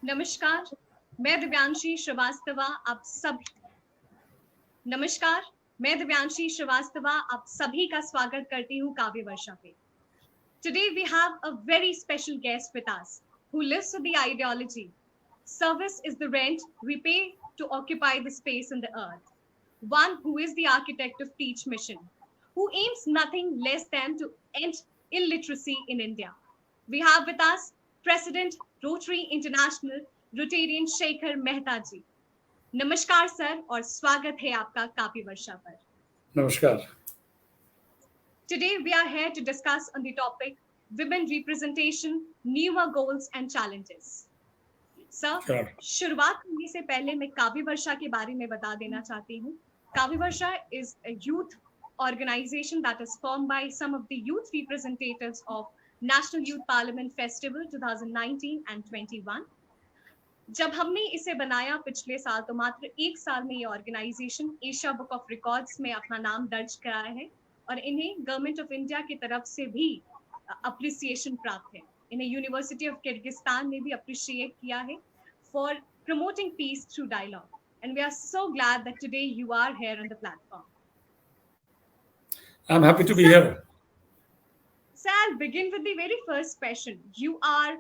नमस्कार, मैं दिव्यांशी श्रीवास्तवा आप सभी का स्वागत करती हूँ काव्य वर्षा पे। Today we have a very special guest with us who lives with the ideology. Service is the rent we pay to occupy the space in the earth. One who is the architect of Teach Mission, who aims nothing less than to end illiteracy in India. We have with us President Rotary International, Rotarian Shekhar Mehta ji. नमस्कार sir और स्वागत है आपका काव्य वर्षा पर. नमस्कार. Today we are here to discuss on the topic women representation, newer goals and challenges. Sir, शुरुआत करने से पहले मैं काव्य वर्षा के बारे में बता देना चाहती हूँ. काव्य वर्षा is a youth organization that is formed by some of the youth representatives of National Youth Parliament Festival 2019 and 21. जब हमने इसे बनाया पिछले साल तो मात्र एक साल में ये organisation Asia book of records में अपना नाम दर्ज कराया है और इन्हें गवर्नमेंट ऑफ इंडिया की तरफ से भी अप्रिसिएशन प्राप्त है. इन्हें यूनिवर्सिटी ऑफ किर्गिस्तान ने भी अप्रिशिएट किया है for promoting peace through dialogue and we are so glad that today you are here on the platform. I'm happy to be here. So I'll begin with the very first question. You are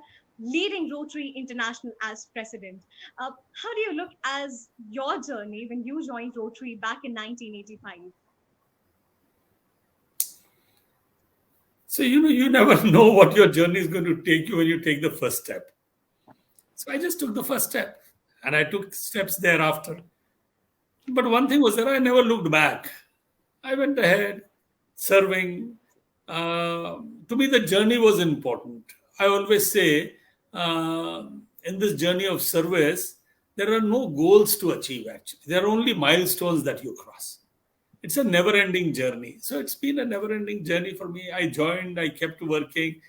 leading Rotary International as president. How do you look as your journey when you joined Rotary back in 1985? So, you never know what your journey is going to take you when you take the first step. So I just took the first step and I took steps thereafter. But one thing was that I never looked back. I went ahead serving. To me, the journey was important. I always say, in this journey of service, there are no goals to achieve actually. There are only milestones that you cross. It's a never-ending journey. So it's been a never-ending journey for me. I joined, I kept working,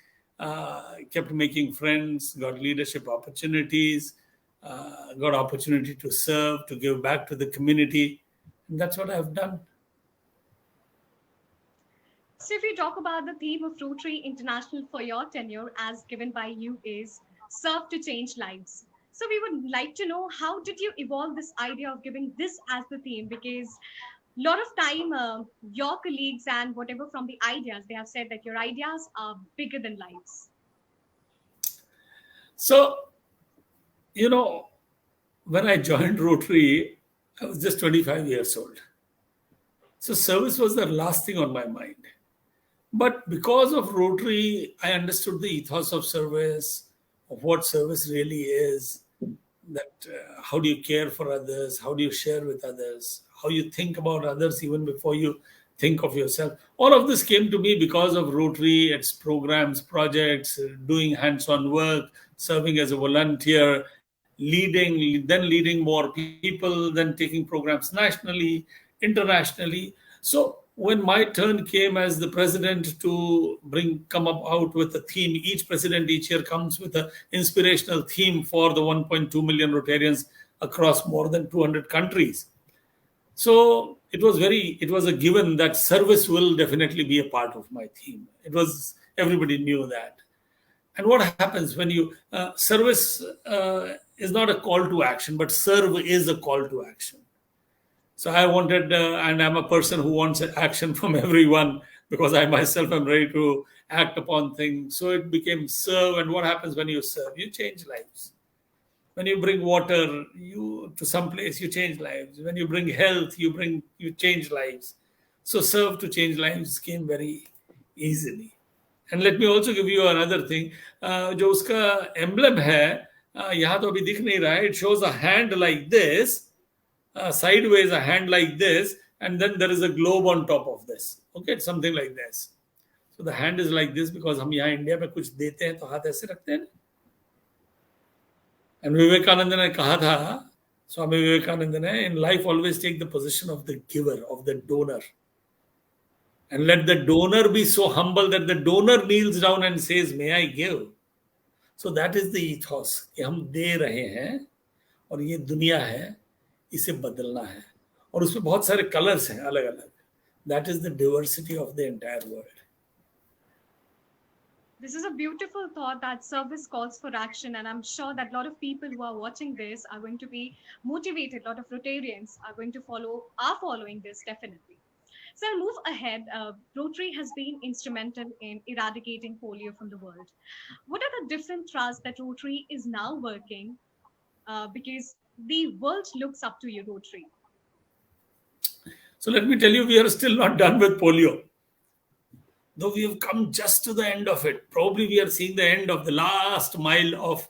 kept making friends, got leadership opportunities, got opportunity to serve, to give back to the community. And that's what I've done. So if you talk about the theme of Rotary International for your tenure as given by you is serve to change lives. So we would like to know, how did you evolve this idea of giving this as the theme? Because a lot of time your colleagues and whatever from the ideas, they have said that your ideas are bigger than lives. So, when I joined Rotary, I was just 25 years old. So service was the last thing on my mind. But because of Rotary, I understood the ethos of service, of what service really is, that how do you care for others, how do you share with others, how you think about others even before you think of yourself. All of this came to me because of Rotary, its programs, projects, doing hands-on work, serving as a volunteer, leading more people, then taking programs nationally, internationally. So when my turn came as the president to come out with a theme, each president each year comes with an inspirational theme for the 1.2 million Rotarians across more than 200 countries. So it was a given that service will definitely be a part of my theme. Everybody knew that. And what happens when you, service is not a call to action, but serve is a call to action. So I wanted, and I'm a person who wants action from everyone because I myself am ready to act upon things. So it became serve. And what happens when you serve? You change lives. When you bring water to some place, you change lives. When you bring health, you change lives. So serve to change lives came very easily. And let me also give you another thing. जो उसका emblem है, यहाँ तो अभी दिख नहीं रहा है. It shows a hand like this. Sideways, a hand like this, and then there is a globe on top of this. Okay, it's something like this. So the hand is like this because हम यहाँ India में कुछ देते हैं तो हाथ ऐसे रखते हैं. And विवेकानंद ने कहा था, स्वामी विवेकानंद ने, in life always take the position of the giver, of the donor, and let the donor be so humble that the donor kneels down and says, "May I give?" So that is the ethos कि हम दे रहे हैं और ये दुनिया है. इसे बदलना है और उसमें बहुत सारे कलर्स हैं अलग अलग. That is the diversity of the entire world. This is a beautiful thought that service calls for action, and I'm sure that a lot of people who are watching this are going to be motivated. A lot of Rotarians are going to are following this definitely. So I'll move ahead. Rotary has been instrumental in eradicating polio from the world. What are the different thrusts that Rotary is now working? Because the world looks up to you, Rotary. So let me tell you, we are still not done with polio. Though we have come just to the end of it. Probably we are seeing the end of the last mile of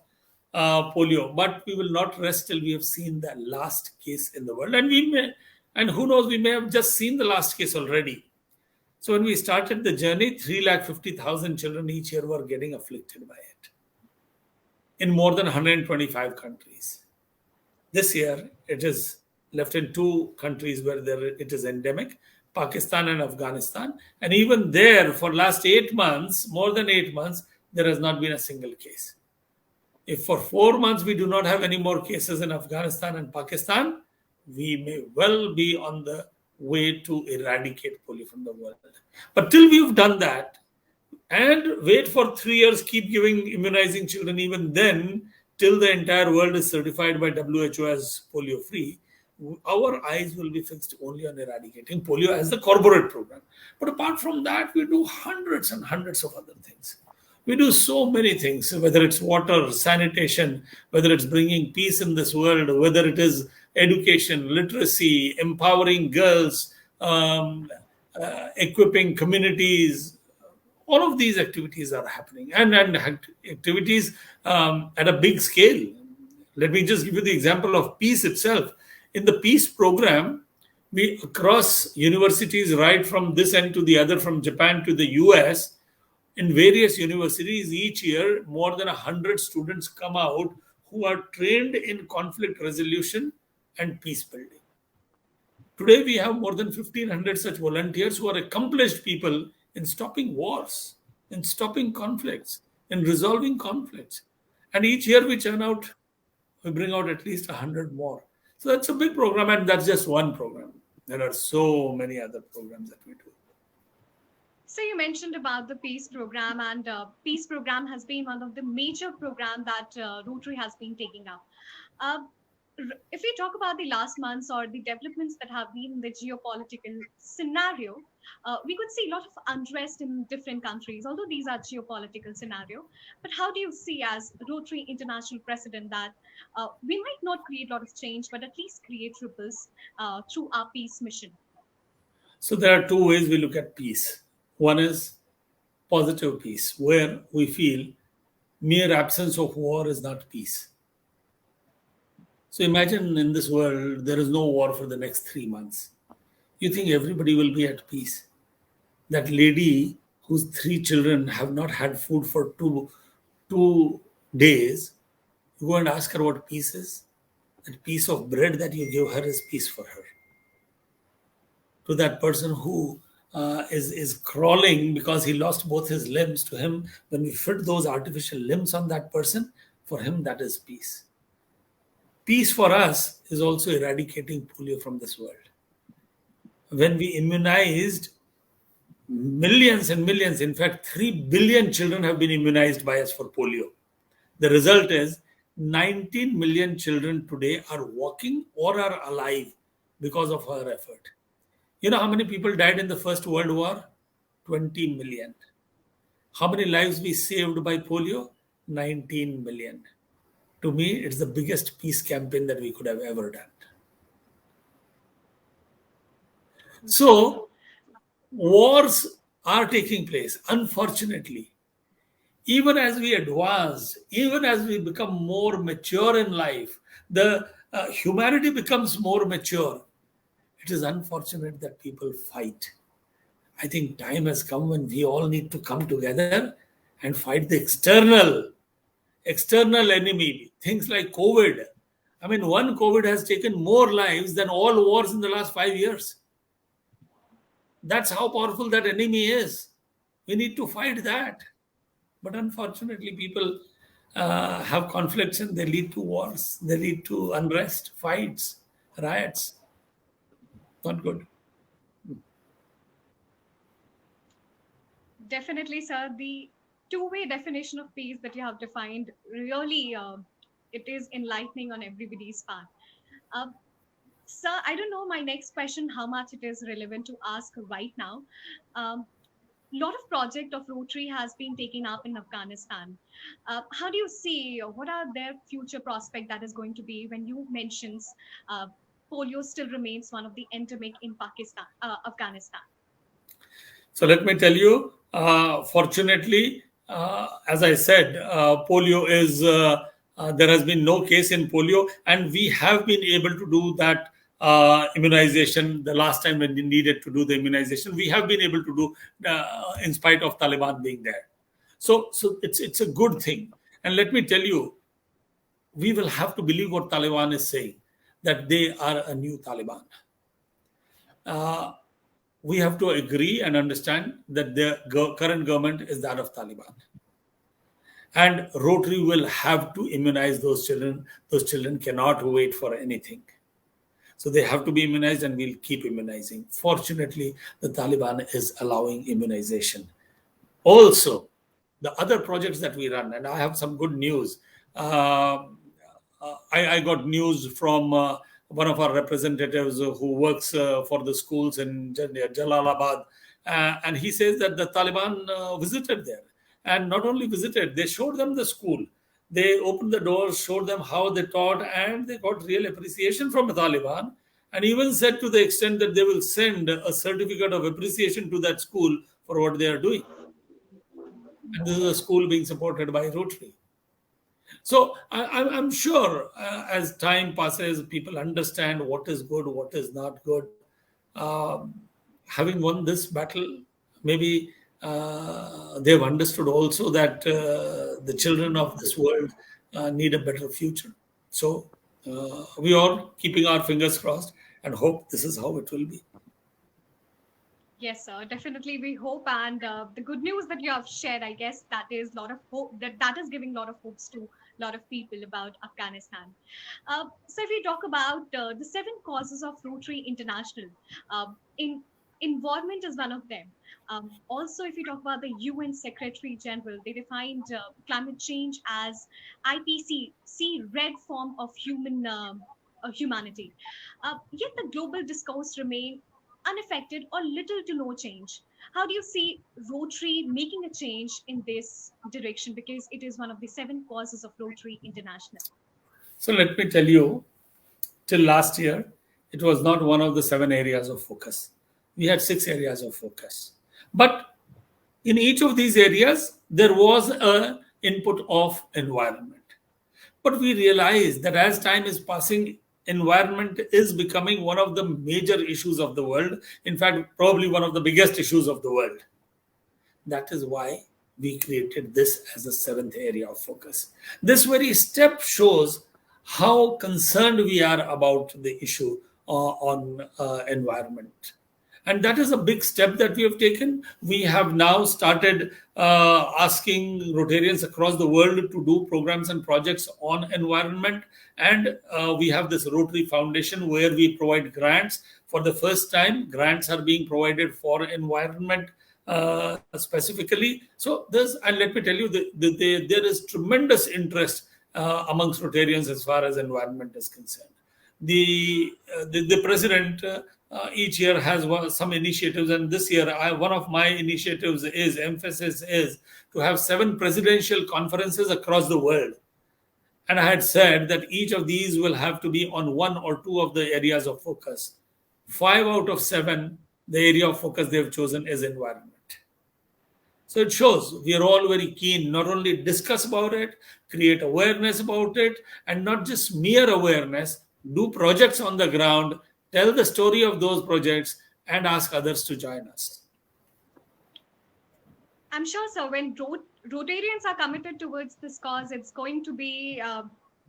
polio, but we will not rest till we have seen the last case in the world. And who knows, we may have just seen the last case already. So when we started the journey, 350,000 children each year were getting afflicted by it in more than 125 countries. This year, it is left in two countries where it is endemic, Pakistan and Afghanistan. And even there, for last 8 months, more than 8 months, there has not been a single case. If for 4 months we do not have any more cases in Afghanistan and Pakistan, we may well be on the way to eradicate polio from the world. But till we've done that, and wait for 3 years, keep giving immunizing children, even then, till the entire world is certified by WHO as polio free, our eyes will be fixed only on eradicating polio as the corporate program. But apart from that, we do hundreds and hundreds of other things. We do so many things, whether it's water, sanitation, whether it's bringing peace in this world, whether it is education, literacy, empowering girls, equipping communities. All of these activities are happening, and activities at a big scale. Let me just give you the example of peace itself. In the peace program, we across universities, right from this end to the other, from Japan to the US, in various universities each year, more than 100 students come out who are trained in conflict resolution and peace building. Today, we have more than 1,500 such volunteers who are accomplished people in stopping wars, in stopping conflicts, in resolving conflicts. And each year we bring out at least 100 more. So that's a big program, and that's just one program. There are so many other programs that we do. So you mentioned about the peace program, and peace program has been one of the major program that Rotary has been taking up. Uh, if we talk about the last months or the developments that have been in the geopolitical scenario, we could see a lot of unrest in different countries, although these are geopolitical scenario. But how do you see as Rotary International President that we might not create a lot of change, but at least create ripples through our peace mission? So there are two ways we look at peace. One is positive peace, where we feel mere absence of war is not peace. So imagine in this world, there is no war for the next 3 months. You think everybody will be at peace? That lady whose 3 children have not had food for two days, you go and ask her what peace is. That piece of bread that you give her is peace for her. To that person who is crawling because he lost both his limbs, to him, when we fit those artificial limbs on that person, for him that is peace. Peace for us is also eradicating polio from this world. When we immunized millions and millions, in fact, 3 billion children have been immunized by us for polio. The result is 19 million children today are walking or are alive because of our effort. You know how many people died in the First World War? 20 million. How many lives we saved by polio? 19 million. To me, it's the biggest peace campaign that we could have ever done. So, wars are taking place, unfortunately. Even as we advance, even as we become more mature in life, the humanity becomes more mature. It is unfortunate that people fight. I think time has come when we all need to come together and fight the external enemy, things like COVID. I mean, one COVID has taken more lives than all wars in the last 5 years. That's how powerful that enemy is. We need to fight that. But unfortunately, people have conflicts and they lead to wars. They lead to unrest, fights, riots. Not good. Definitely, sir. The two-way definition of peace that you have defined really it is enlightening on everybody's part. Uh, Sir, I don't know my next question how much it is relevant to ask right now. Lot of project of Rotary has been taken up in Afghanistan. How do you see what are their future prospect that is going to be when you mentions uh, polio still remains one of the endemic in Pakistan, Afghanistan? So let me tell you, fortunately, as I said, polio is, there has been no case in polio, and we have been able to do that immunization the last time when we needed to do the immunization. We have been able to do in spite of Taliban being there. So it's a good thing. And let me tell you, we will have to believe what Taliban is saying, that they are a new Taliban. We have to agree and understand that the current government is that of Taliban. And Rotary will have to immunize those children. Those children cannot wait for anything. So they have to be immunized, and we'll keep immunizing. Fortunately, the Taliban is allowing immunization. Also, the other projects that we run, and I have some good news. I got news from one of our representatives who works for the schools in Jalalabad, and he says that the Taliban visited there, and not only visited, they showed them the school. They opened the doors, showed them how they taught, and they got real appreciation from the Taliban, and even said to the extent that they will send a certificate of appreciation to that school for what they are doing. And this is a school being supported by Rotary. So I'm sure as time passes, people understand what is good, what is not good. Having won this battle, maybe they've understood also that the children of this world need a better future. So we are keeping our fingers crossed and hope this is how it will be. Yes, sir. Definitely, we hope, and the good news that you have shared, I guess, that is a lot of hope. That is giving a lot of hopes to a lot of people about Afghanistan. So, if we talk about the seven causes of Rotary International, in environment is one of them. Also, if we talk about the UN Secretary General, they defined climate change as IPCC, red form of humanity. Yet the global discourse remain unaffected or little to no change. How do you see Rotary making a change in this direction? Because it is one of the seven causes of Rotary International. So let me tell you, till last year, it was not one of the seven areas of focus. We had 6 areas of focus. But in each of these areas, there was an input of environment. But we realized that as time is passing, environment is becoming one of the major issues of the world. In fact, probably one of the biggest issues of the world. That is why we created this as the 7th area of focus. This very step shows how concerned we are about the issue on environment. And that is a big step that we have taken. We have now started asking Rotarians across the world to do programs and projects on environment. And we have this Rotary Foundation where we provide grants. For the first time, grants are being provided for environment specifically. So there's, and let me tell you, there is tremendous interest amongst Rotarians as far as environment is concerned. The president each year has some initiatives, and this year one of my initiatives emphasis is to have 7 presidential conferences across the world. And I had said that each of these will have to be on 1 or 2 of the areas of focus. 5 out of 7, the area of focus they've chosen is environment. So it shows we are all very keen, not only discuss about it, create awareness about it, and not just mere awareness, do projects on the ground, tell the story of those projects, and ask others to join us. I'm sure, sir, when Rotarians are committed towards this cause, it's going to be,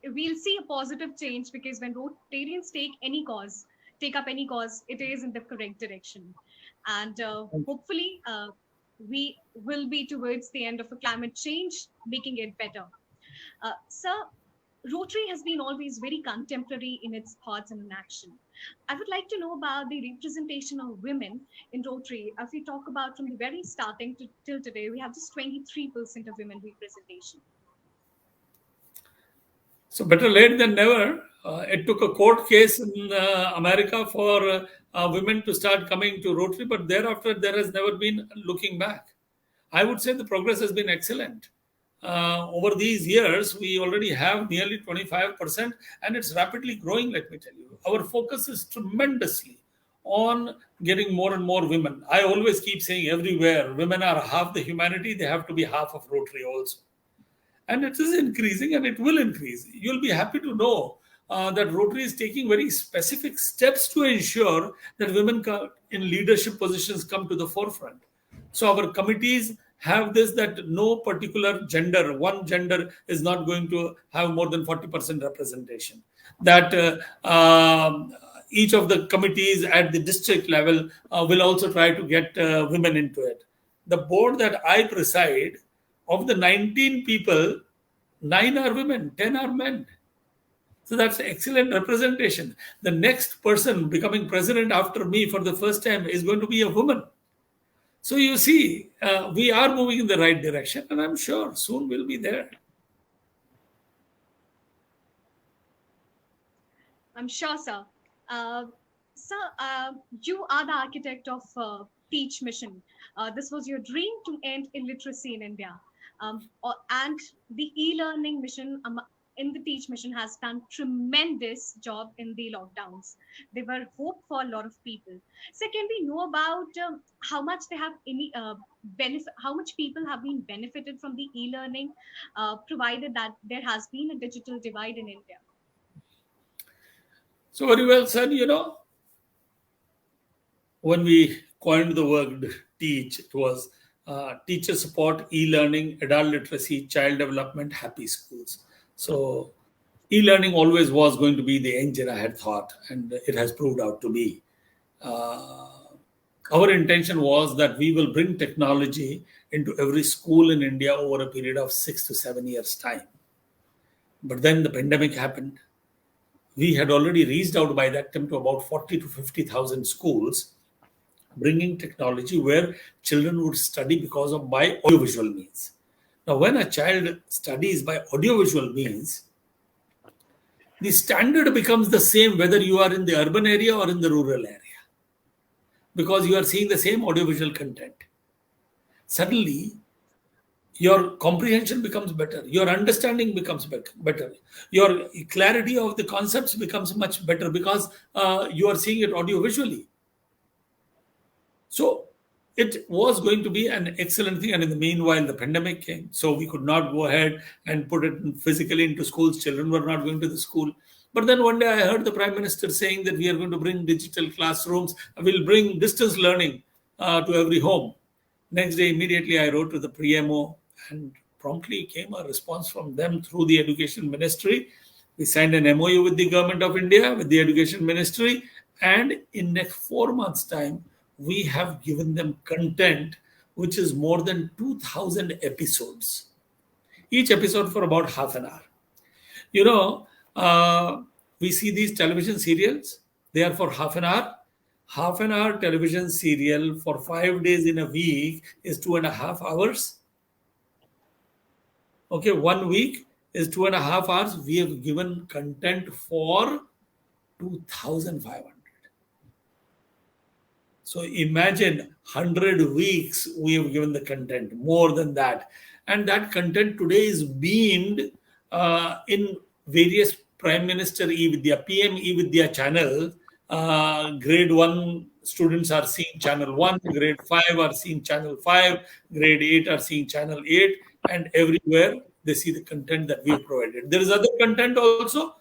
we'll see a positive change, because when Rotarians take up any cause, it is in the correct direction. And hopefully, we will be towards the end of a climate change, making it better. Sir, Rotary has been always very contemporary in its thoughts and in action. I would like to know about the representation of women in Rotary. If we talk about from the very starting till today, we have just 23% of women representation. So better late than never. It took a court case in America for women to start coming to Rotary, but thereafter there has never been looking back. I would say the progress has been excellent. Over these years, we already have nearly 25%, and it's rapidly growing, let me tell you. Our focus is tremendously on getting more and more women. I always keep saying everywhere, women are half the humanity, they have to be half of Rotary also. And it is increasing and it will increase. You'll be happy to know that Rotary is taking very specific steps to ensure that women in leadership positions come to the forefront. So our committees have this, that no particular gender, one gender is not going to have more than 40% representation. That each of the committees at the district level will also try to get women into it. The board that I preside, of the 19 people, 9 are women, 10 are men. So that's excellent representation. The next person becoming president after me for the first time is going to be a woman. So you see, we are moving in the right direction, and I'm sure soon we'll be there. I'm sure, sir. Sir, you are the architect of Teach Mission. This was your dream to end illiteracy in India. And the e-learning mission in the Teach Mission has done tremendous job in the lockdowns. They were hope for a lot of people. So can we know about how much they have any benefit? How much people have been benefited from the e-learning, provided that there has been a digital divide in India? So very well said. When we coined the word teach, it was teacher support, e-learning, adult literacy, child development, happy schools. So e-learning always was going to be the engine, I had thought, and it has proved out to be. Our intention was that we will bring technology into every school in India over a period of 6 to 7 years' time. But then the pandemic happened. We had already reached out by that time to about 40 to 50,000 schools, bringing technology where children would study by audiovisual means. Now, when a child studies by audiovisual means, the standard becomes the same whether you are in the urban area or in the rural area, because you are seeing the same audiovisual content. Suddenly, your comprehension becomes better, your understanding becomes better, your clarity of the concepts becomes much better because you are seeing it audiovisually. So it was going to be an excellent thing. And in the meanwhile, the pandemic came. So we could not go ahead and put it physically into schools. Children were not going to the school. But then one day I heard the Prime Minister saying that we are going to bring digital classrooms. We'll bring distance learning to every home. Next day, immediately I wrote to the PMO, and promptly came a response from them through the Education Ministry. We signed an MOU with the Government of India, with the Education Ministry. And in next 4 months' time, we have given them content which is more than 2,000 episodes. Each episode for about half an hour. We see these television serials. They are for half an hour. Half an hour television serial for 5 days in a week is 2.5 hours. Okay, 1 week is 2.5 hours. We have given content for 2,500. So imagine 100 weeks we have given the content, more than that. And that content today is beamed in various Prime Minister e-Vidya, PM e-Vidya channel. Grade 1 students are seeing channel 1, grade 5 are seeing channel 5, grade 8 are seeing channel 8, and everywhere they see the content that we have provided. There is other content also,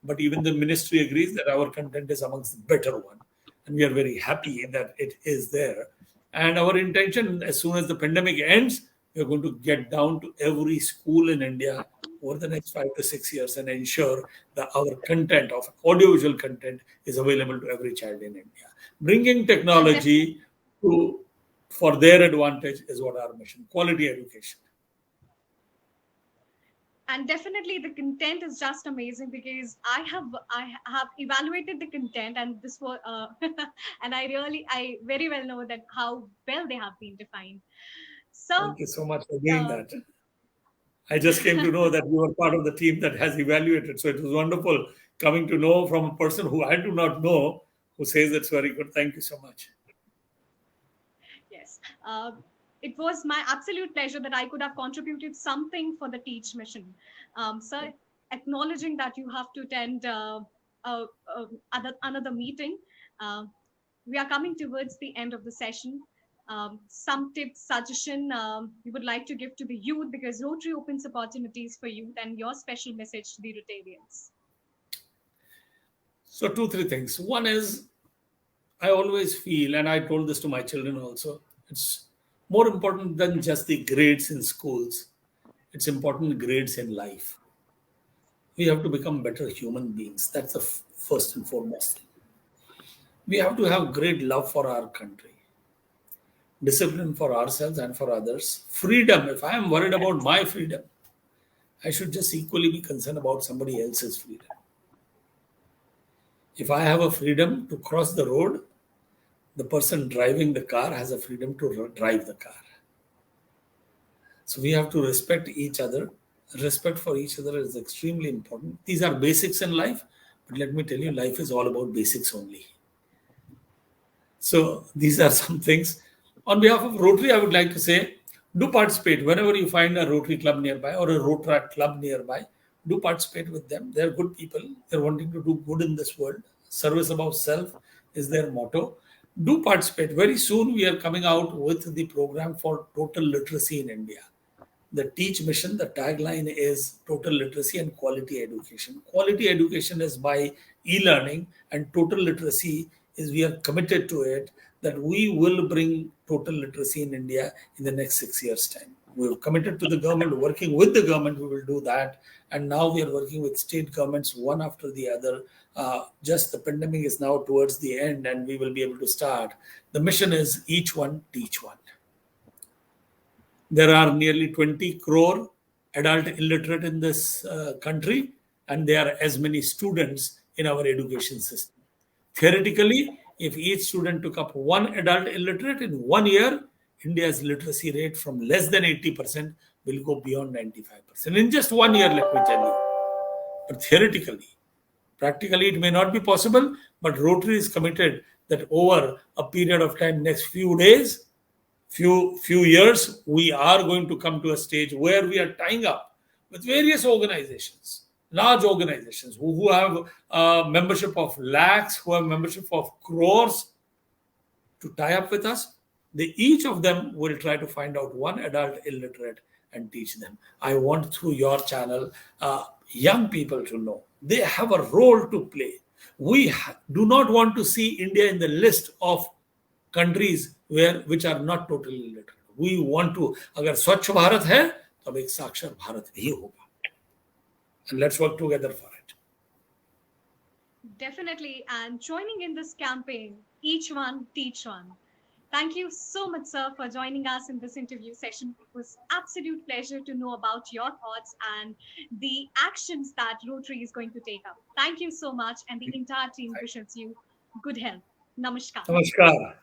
but even the ministry agrees that our content is amongst the better one. And we are very happy that it is there. And our intention, as soon as the pandemic ends, we are going to get down to every school in India over the next 5 to 6 years and ensure that our content of audiovisual content is available to every child in India. Bringing technology for their advantage is what our mission, quality education. And definitely the content is just amazing, because I have evaluated the content, and this was and I very well know that how well they have been defined. So Thank you so much for doing uh, that. I just came to know that you were part of the team that has evaluated. So it was wonderful coming to know from a person who I do not know who says it's very good. Thank you so much. yes, it was my absolute pleasure that I could have contributed something for the Teach mission. So acknowledging that you have to attend uh, another meeting. Uh, we are coming towards the end of the session. Some tips, suggestion you would like to give to the youth, because Rotary opens opportunities for youth, and your special message to the Rotarians. So, two, three things. One is, I always feel, and I told this to my children also, it's more important than just the grades in schools. It's important grades in life. We have to become better human beings. That's the first and foremost thing. We have to have great love for our country, discipline for ourselves and for others, freedom. If I am worried about my freedom, I should just equally be concerned about somebody else's freedom. If I have a freedom to cross the road, the person driving the car has a freedom to drive the car. So we have to respect each other. Respect for each other is extremely important. These are basics in life, but let me tell you, life is all about basics only. So these are some things. On behalf of Rotary, I would like to say, do participate whenever you find a Rotary club nearby or a Rotary club nearby. Do participate with them. They're good people. They're wanting to do good in this world. Service above self is their motto. Do participate. Very soon, we are coming out with the program for total literacy in India. The Teach mission, the tagline is total literacy and quality education. Quality education is by e-learning, and total literacy is, we are committed to it, that we will bring total literacy in India in the next 6 years' time. We're committed to the government, working with the government, we will do that. And now we are working with state governments, one after the other. Just the pandemic is now towards the end, and we will be able to start. The mission is each one, teach one. There are nearly 20 crore adult illiterate in this country, and there are as many students in our education system. Theoretically, if each student took up one adult illiterate in 1 year, India's literacy rate from less than 80% will go beyond 95%. In just 1 year, let me tell you. But theoretically, practically, it may not be possible, but Rotary is committed that over a period of time, next few days, few years, we are going to come to a stage where we are tying up with various organizations, large organizations who have membership of lakhs, who have membership of crores, to tie up with us. Each of them will try to find out one adult illiterate and teach them. I want, through your channel, young people to know they have a role to play. We do not want to see India in the list of countries which are not totally illiterate. We want to, अगर स्वच्छ भारत है तो अब एक साक्षर भारत भी होगा. And let's work together for it. Definitely. And joining in this campaign, each one, teach one. Thank you so much, sir, for joining us in this interview session. It was absolute pleasure to know about your thoughts and the actions that Rotary is going to take up. Thank you so much, and the entire team wishes you good health. Namaskar. Namaskar.